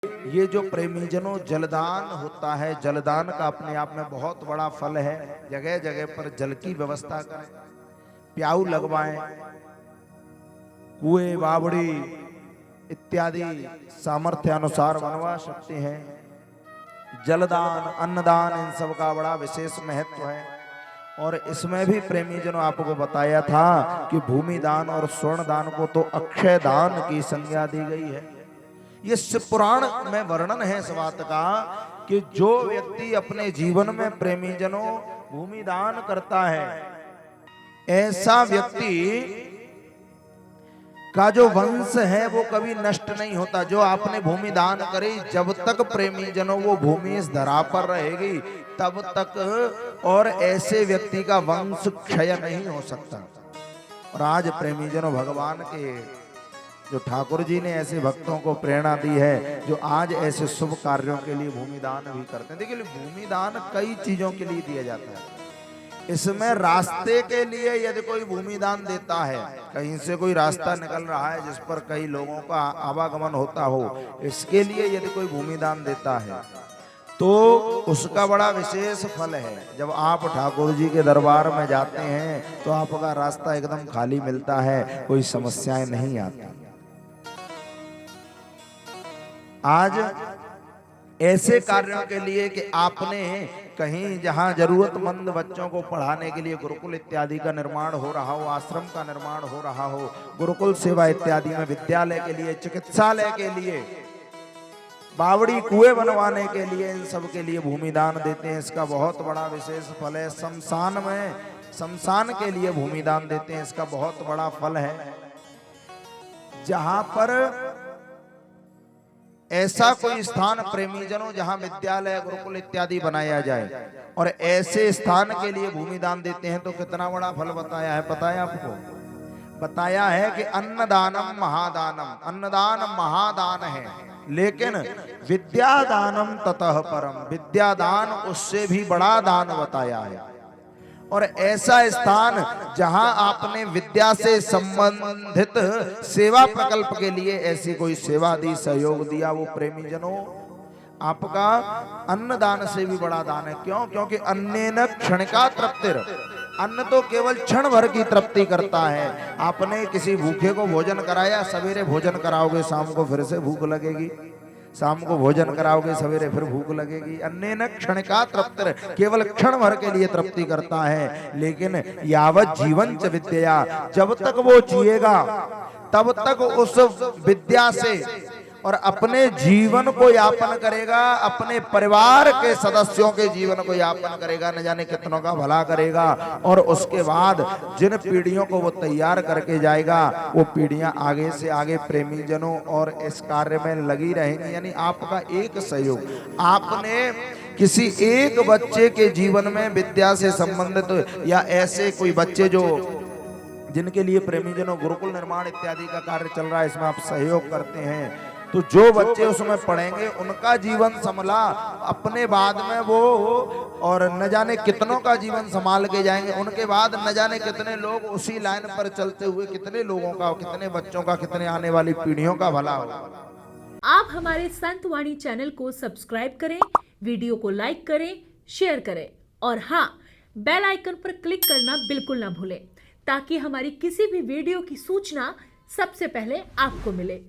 ये जो प्रेमी जनों जलदान होता है, जलदान का अपने आप में बहुत बड़ा फल है। जगह जगह पर जल की व्यवस्था करें, प्याऊ लगवाएं, कुएं बावड़ी इत्यादि सामर्थ्य अनुसार बनवा सकते हैं। जलदान, अन्नदान, इन सब का बड़ा विशेष महत्व है। और इसमें भी प्रेमी जनों आपको बताया था कि भूमि दान और स्वर्ण दान को तो अक्षय दान की संज्ञा दी गई है। ये शिव पुराण में वर्णन है इस बात का कि जो व्यक्ति अपने जीवन में प्रेमी जनों भूमि दान करता है, ऐसा व्यक्ति का जो वंश है वो कभी नष्ट नहीं होता। जो आपने भूमि दान करी, जब तक प्रेमी जनों वो भूमि इस धरा पर रहेगी तब तक और ऐसे व्यक्ति का वंश क्षय नहीं हो सकता। और आज प्रेमी जनों भगवान के जो ठाकुर जी ने ऐसे भक्तों को प्रेरणा दी है जो आज ऐसे शुभ कार्यों के लिए भूमि दान भी करते हैं। देखिए, भूमि दान कई चीजों के लिए दिया जाता है। इसमें रास्ते के लिए यदि कोई भूमि दान देता है, कहीं से कोई रास्ता निकल रहा है जिस पर कई लोगों का आवागमन होता हो, इसके लिए यदि कोई भूमि दान देता है तो उसका बड़ा विशेष फल है। जब आप ठाकुर जी के दरबार में जाते हैं तो आपका रास्ता एकदम खाली मिलता है, कोई समस्याएं नहीं आती। आज ऐसे कार्यों के लिए कि आपने कहीं जहां जरूरतमंद बच्चों को पढ़ाने के लिए गुरुकुल इत्यादि का निर्माण हो रहा हो, आश्रम का निर्माण हो रहा हो, गुरुकुल सेवा इत्यादि में विद्यालय के लिए, चिकित्सालय के लिए, बावड़ी कुएं बनवाने के लिए, इन सब के लिए भूमि दान देते हैं। इसका बहुत बड़ा विशेष फल है। शमशान के लिए भूमि दान देते हैं, इसका बहुत बड़ा फल है। जहां पर ऐसा कोई स्थान प्रेमी जनों जहां विद्यालय गुरुकुल इत्यादि बनाया जाए और ऐसे स्थान के लिए भूमि दान देते हैं तो कितना बड़ा फल बताया है, पता है आपको? बताया है कि अन्नदानम महादानम, अन्नदान महादान है, लेकिन विद्यादानम ततः परम, विद्यादान उससे भी बड़ा दान बताया है। और ऐसा स्थान जहां आपने विद्या से संबंधित सेवा प्रकल्प के लिए ऐसी कोई सेवा दी, सहयोग दिया, वो प्रेमी जनों आपका अन्नदान से भी बड़ा दान है। क्यों? क्योंकि अन्नेन क्षणिका तृप्तिर, अन्न तो केवल क्षण भर की तृप्ति करता है। आपने किसी भूखे को भोजन कराया, सवेरे भोजन कराओगे, शाम को फिर से भूख लगेगी, शाम को भोजन कराओगे, सवेरे फिर भूख लगेगी। अन्नेन क्षणिका तृप्तिर, केवल क्षण भर के लिए तृप्ति करता है। लेकिन यावत जीवन च विद्या, जब तक वो जिएगा तब तक उस विद्या से और अपने जीवन को यापन करेगा, अपने परिवार के सदस्यों के जीवन को यापन करेगा, न जाने कितनों का भला करेगा। और उसके बाद जिन पीढ़ियों को वो तैयार करके जाएगा, वो पीढ़ियां आगे से आगे प्रेमी जनों और इस कार्य में लगी रहेंगी। यानी आपका एक सहयोग, आपने किसी एक बच्चे के जीवन में विद्या से संबंधित या ऐसे कोई बच्चे जो जिनके लिए प्रेमी जनों गुरुकुल निर्माण इत्यादि का कार्य चल रहा है, इसमें आप सहयोग करते हैं, तो जो बच्चे उसमें पढ़ेंगे उनका जीवन संभला, अपने बाद में वो और न जाने कितनों का जीवन संभाल के जाएंगे। उनके बाद न जाने कितने लोग उसी लाइन पर चलते हुए, कितने लोगों का, कितने बच्चों का, कितने आने वाली पीढ़ियों का भला होगा। आप हमारे संतवाणी चैनल को सब्सक्राइब करें, वीडियो को लाइक करें, शेयर करें और हाँ, बेल आइकन पर क्लिक करना बिल्कुल ना भूलें ताकि हमारी किसी भी वीडियो की सूचना सबसे पहले आपको मिले।